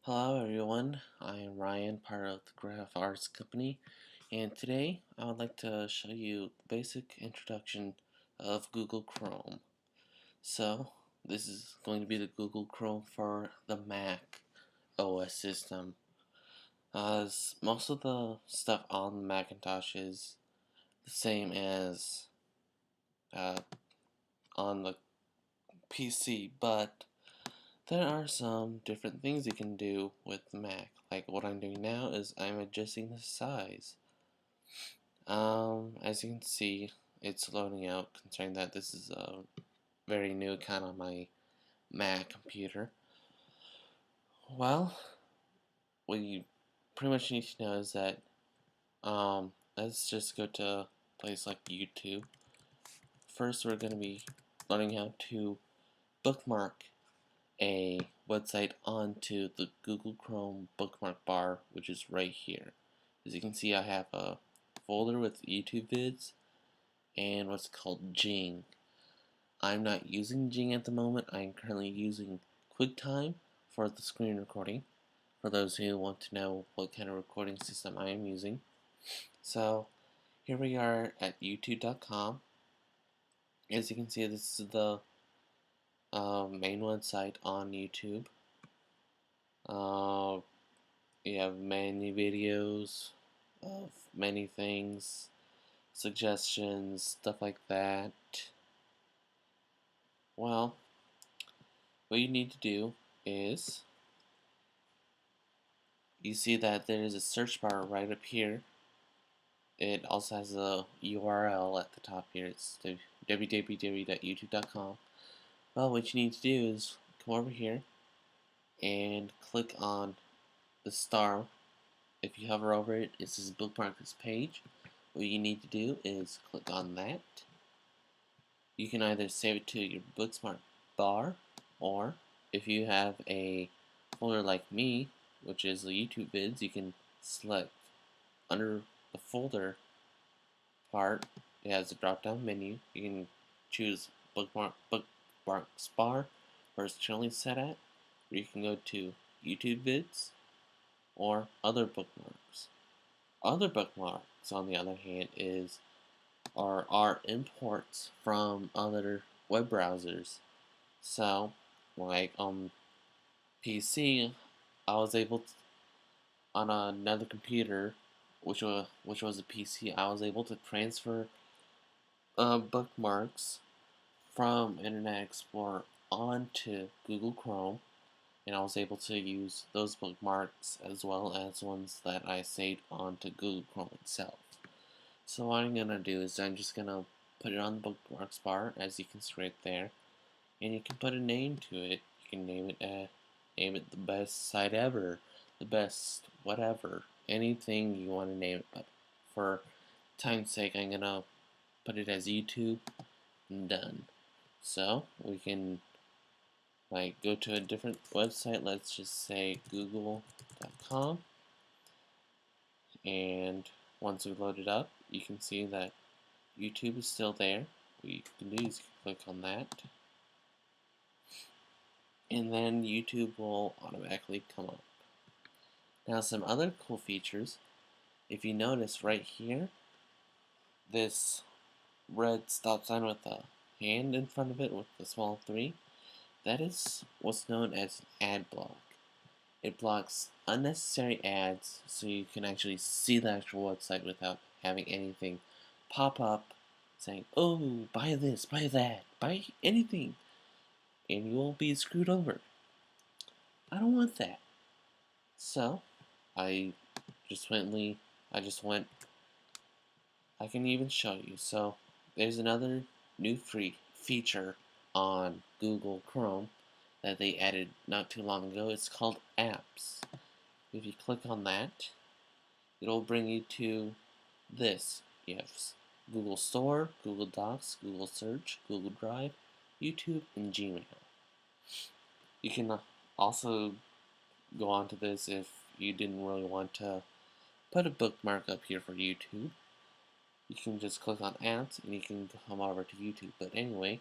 Hello everyone, I am Ryan, part of the Graph Arts Company, and today I would like to show you the basic introduction of Google Chrome. So, this is going to be the Google Chrome for the Mac OS system. As most of the stuff on the Macintosh is the same as uh, on the PC, but there are some different things you can do with the Mac. Like what I'm doing now is I'm adjusting the size. As you can see, it's loading out, considering that this is a very new account on my Mac computer. Well, what you pretty much need to know is that, let's just go to a place like YouTube. First, we're going to be learning how to bookmark a website onto the Google Chrome bookmark bar, which is right here. As you can see, I have a folder with YouTube vids and what's called Jing. I'm not using Jing at the moment. I'm currently using QuickTime for the screen recording, for those who want to know what kind of recording system I am using. So here we are at youtube.com. As you can see, this is the main website on YouTube. Uh, you have many videos of many things, suggestions, stuff like that. Well, what you need to do is you see that there is a search bar right up here. It also has a URL at the top here. It's www.youtube.com. Well, what you need to do is come over here and click on the star. If you hover over it, it says bookmark this page. What you need to do is click on that. You can either save it to your bookmark bar, or if you have a folder like me, which is the YouTube vids, you can select under the folder part. It has a drop down menu. You can choose bookmarks bar, where it's currently set at, or you can go to YouTube vids or other bookmarks. Other bookmarks, on the other hand, are imports from other web browsers. So, like on PC, I was able to, on another computer, which was a PC, I was able to transfer bookmarks from Internet Explorer onto Google Chrome, and I was able to use those bookmarks as well as ones that I saved onto Google Chrome itself. So what I'm gonna do is I'm just gonna put it on the bookmarks bar, as you can see right there, and you can put a name to it. You can name it the best site ever, the best whatever, anything you want to name it. But for time's sake, I'm gonna put it as YouTube and done. So we can like go to a different website. Let's just say google.com, and once we load it up, you can see that YouTube is still there. What you can do is click on that, and then YouTube will automatically come up. Now, some other cool features, if you notice right here, this red stop sign with a hand in front of it with the small 3, that is what's known as an ad block. It blocks unnecessary ads so you can actually see the actual website without having anything pop up saying, oh, buy this, buy that, buy anything, and you will be screwed over. I don't want that. So, I just went, I just went, I can even show you. So, there's another new free feature on Google Chrome that they added not too long ago. It's called Apps. If you click on that, it'll bring you to this. You have Google Store, Google Docs, Google Search, Google Drive, YouTube, and Gmail. You can also go on to this if you didn't really want to put a bookmark up here for YouTube. You can just click on apps and you can come over to YouTube. But anyway,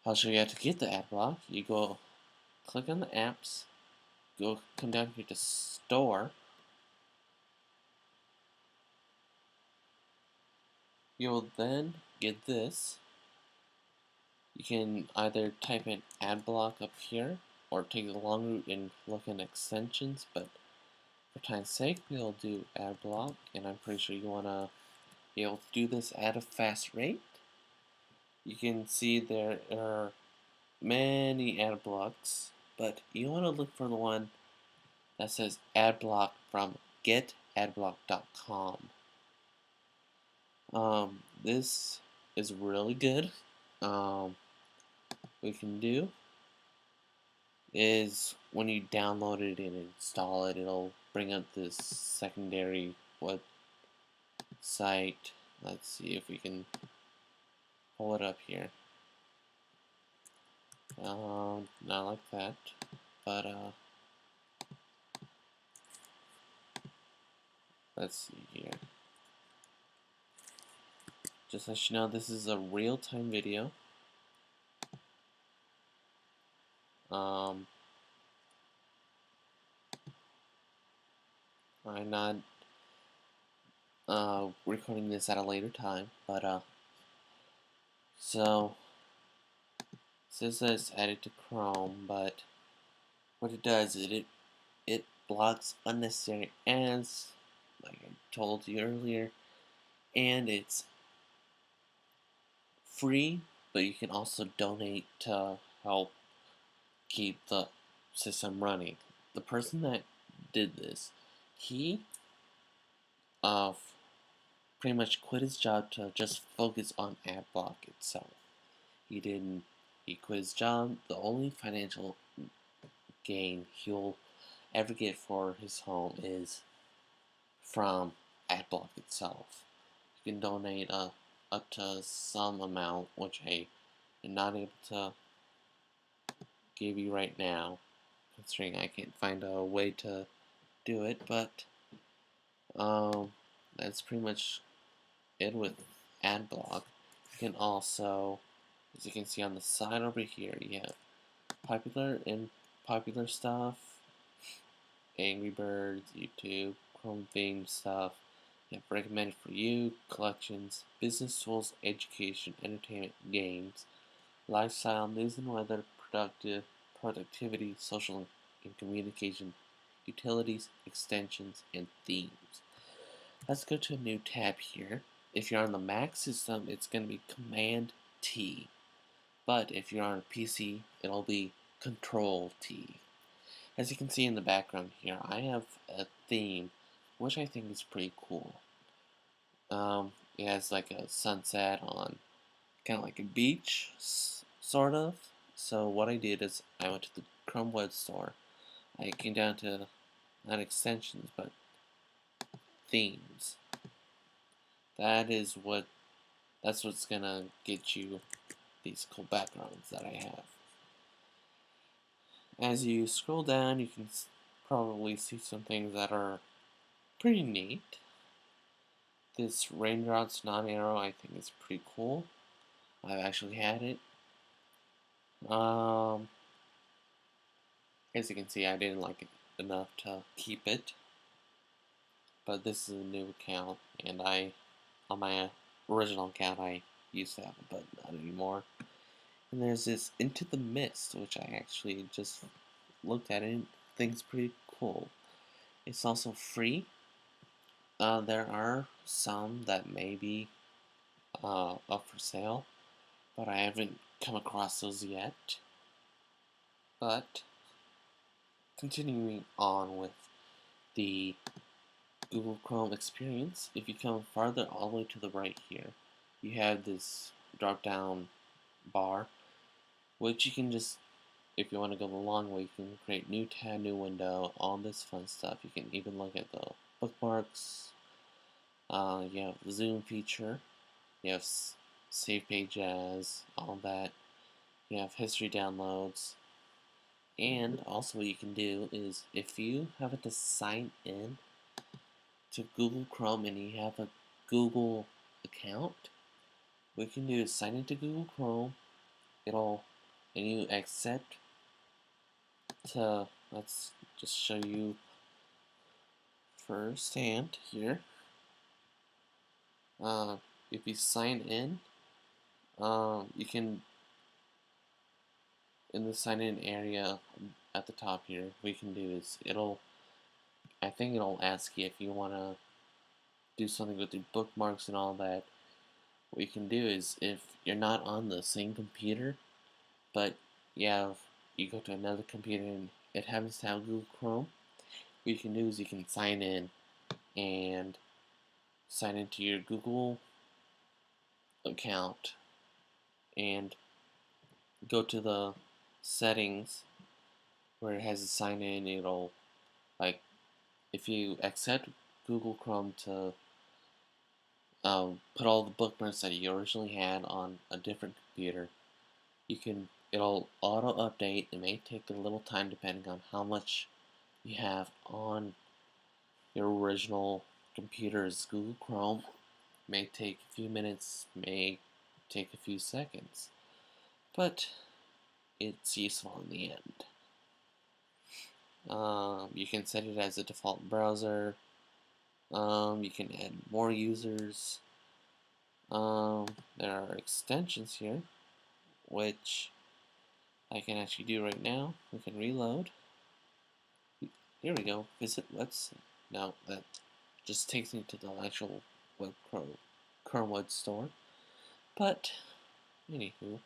I'll show you how to get the ad block. You go click on the apps, come down here to store, you'll then get this. You can either type in AdBlock up here or take the long route and look in extensions, but for time's sake, we'll do AdBlock, and I'm pretty sure you want to be able to do this at a fast rate. You can see there are many ad blocks, but you want to look for the one that says AdBlock from getadblock.com. This is really good. What you can do is when you download it and install it, it'll bring up this secondary website. Let's see if we can pull it up here. Not like that, but let's see here. Just let you know, this is a real-time video. I'm not recording this at a later time, but so it says that it's added to Chrome, but what it does is it blocks unnecessary ads, like I told you earlier, and it's free, but you can also donate to help keep the system running. The person that did this, he pretty much quit his job to just focus on AdBlock itself. He quit his job. The only financial gain he'll ever get for his home is from AdBlock itself. You can donate up to some amount, which I am not able to give you right now, considering I can't find a way to do it, but that's pretty much it with AdBlock. You can also, as you can see on the side over here, you have popular and popular stuff, Angry Birds, YouTube, Chrome themed stuff. You have recommended for you, collections, business tools, education, entertainment, games, lifestyle, news and weather, productivity, social and communication, utilities, extensions, and themes. Let's go to a new tab here. If you're on the Mac system, it's going to be Command T. But if you're on a PC, it'll be Control T. As you can see in the background here, I have a theme, which I think is pretty cool. It has like a sunset on kind of like a beach, sort of. So what I did is I went to the Chrome Web Store. I came down to not extensions, but themes. That's what's gonna get you these cool backgrounds that I have. As you scroll down, you can probably see some things that are pretty neat. This raindrops non-arrow I think is pretty cool. I've actually had it. As you can see, I didn't like it enough to keep it. But this is a new account, and on my original account, I used to have it, but not anymore. And there's this Into the Mist, which I actually just looked at it and think it's pretty cool. It's also free. There are some that may be up for sale, but I haven't come across those yet. But continuing on with the Google Chrome experience, if you come farther all the way to the right here, you have this drop down bar, which you can just, if you want to go the long way, you can create new tab, new window, all this fun stuff. You can even look at the bookmarks. You have the zoom feature. You have save page as, all that. You have history downloads. And also what you can do is, if you happen to sign in to Google Chrome and you have a Google account, what you can do is sign into Google Chrome, and you accept to let's just show you firsthand here. If you sign in, you can, in the sign in area at the top here, what we can do is I think it'll ask you if you want to do something with your bookmarks and all that. What you can do is, if you're not on the same computer, but you go to another computer and it happens to have Google Chrome, what you can do is you can sign in and sign into your Google account and go to the settings where it has a sign in. It'll, like, if you accept Google Chrome to put all the bookmarks that you originally had on a different computer, it'll auto update. It may take a little time depending on how much you have on your original computer's Google Chrome. May take a few minutes, may take a few seconds, but it's useful in the end. You can set it as a default browser. You can add more users. There are extensions here, which I can actually do right now. We can reload. Here we go. Visit website. No, that just takes me to the actual Chrome web store. But anywho,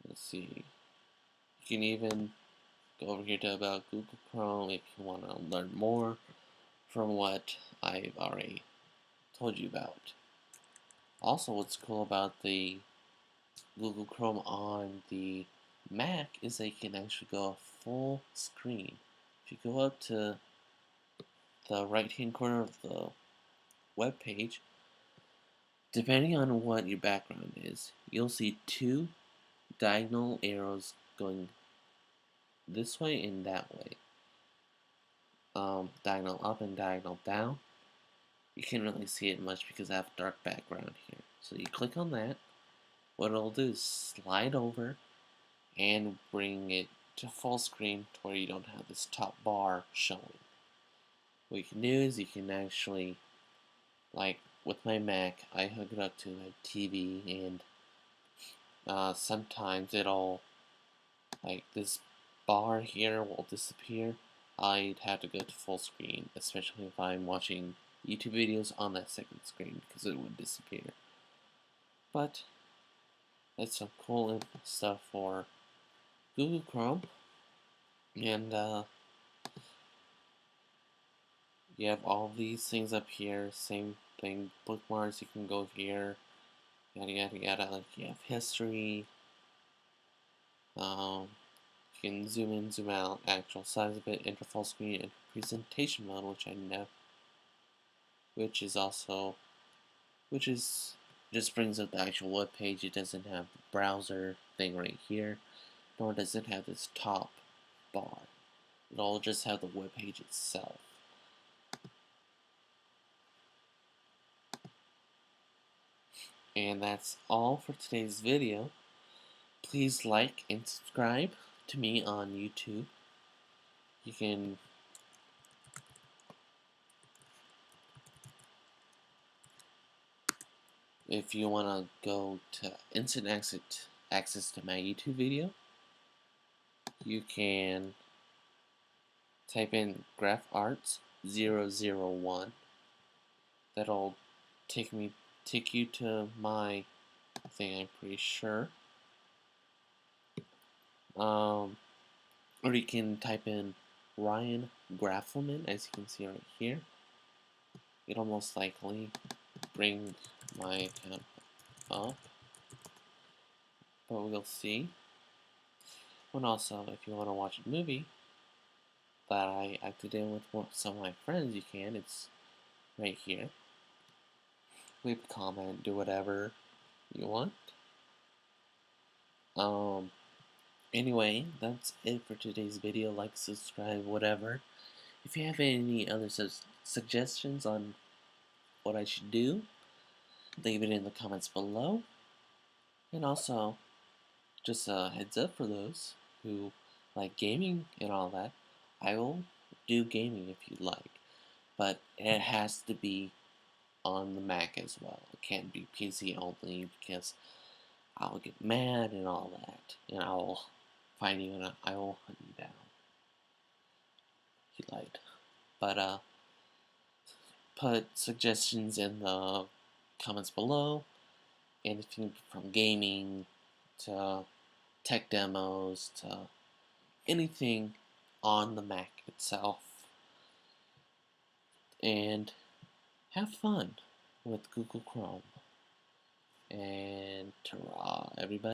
let's see. You can even go over here to about Google Chrome if you want to learn more from what I've already told you about. Also, what's cool about the Google Chrome on the Mac is that you can actually go full screen. If you go up to the right hand corner of the web page, depending on what your background is, you'll see two diagonal arrows going this way and that way. Diagonal up and diagonal down. You can't really see it much because I have a dark background here. So you click on that. What it'll do is slide over and bring it to full screen to where you don't have this top bar showing. What you can do is you can actually, like with my Mac, I hook it up to a TV, and sometimes it'll, like this bar here will disappear. I'd have to go to full screen, especially if I'm watching YouTube videos on that second screen, because it would disappear. But that's some cool stuff for Google Chrome. And you have all these things up here, same thing, bookmarks, you can go here, yada yada yada, like you have history, you can zoom in, zoom out, actual size of it, enter full screen, enter presentation mode, which I know, which just brings up the actual web page. It doesn't have the browser thing right here, nor does it have this top bar. It'll just have the web page itself. And that's all for today's video. Please like and subscribe to me on YouTube. You can if you want to go to instant access to my YouTube video, you can type in GraphArts001. That'll take you to my thing, I'm pretty sure. Or you can type in Ryan Graffelman, as you can see right here. It'll most likely bring my account up, but we'll see. And also, if you want to watch a movie that I acted in with some of my friends, you can. It's right here. Leave a comment, do whatever you want. Anyway, that's it for today's video. Like, subscribe, whatever. If you have any other suggestions on what I should do, leave it in the comments below. And also, just a heads up for those who like gaming and all that, I will do gaming if you'd like, but it has to be on the Mac as well. It can't be PC only because I'll get mad and all that, and I will find you and I will hunt you down if you like. But put suggestions in the comments below. Anything from gaming to tech demos to anything on the Mac itself. And have fun with Google Chrome. And ta-ra, everybody.